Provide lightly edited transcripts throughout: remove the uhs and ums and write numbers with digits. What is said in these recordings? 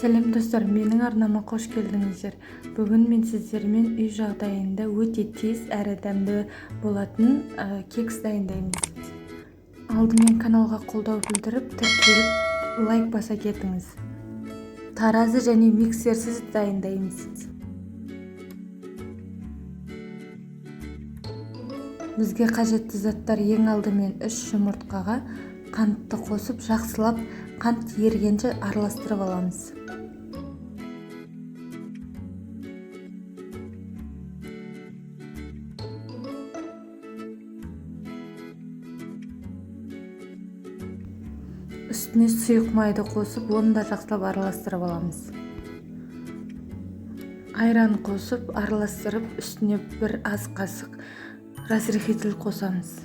Сәлем достар, менің арнама қош келдіңіздер. Бүгін мен сіздермен үй жағдайында өте тез әрі дәмді болатын кекс дайындаймыз. Алдымен каналға қолдау білдіріп, тіркеліп, лайк баса кетіңіз. Таразы және миксерсіз дайындаймыз. Бізге қажетті заттар ең алдымен 3 жұмыртқаға қантты қосып, жақсылап қант ергенше араластырып аламыз. Үстіне сұйық майды қосып, оны да жақсылап араластырып аламыз. Айран қосып, араластырып, үстіне бір аз қасық разрыхитель қосамыз.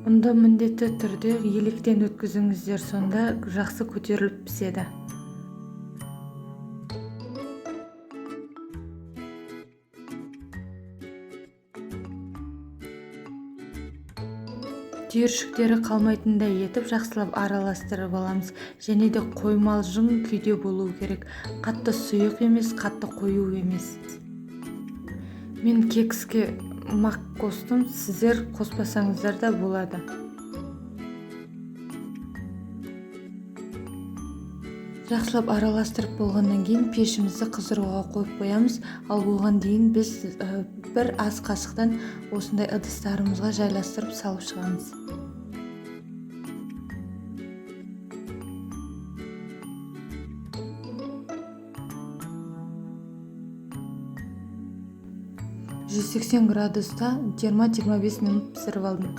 Ұнды міндетті түрде електен өткізіңіздер, сонда жақсы көтеріліп піседі. Түйіршіктері қалмайтындай етіп жақсылап араластырып аламыз. Және де қоймалжың күйде болу керек. Қатты сұйық емес, қатты қою емес. Мен кекске мақ қостым, сіздер қоспасаңыздар да болады. Жақсылап араластырып болғаннан кейін пешімізді қыздыруға қойып қоямыз. Ал оған дейін біз бір ас қасықтан осындай ыдыстарымызға жайластырып салып шығамыз. «180 градуста 20-25 минут пісіріп алдым.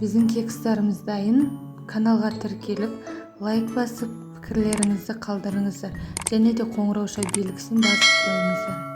Біздің кекстарымыз дайын. Каналға тіркеліп, лайк басып, пікірлеріңізді қалдырыңыздар. Және де қоңырауша белгісін басып қойыңыздар.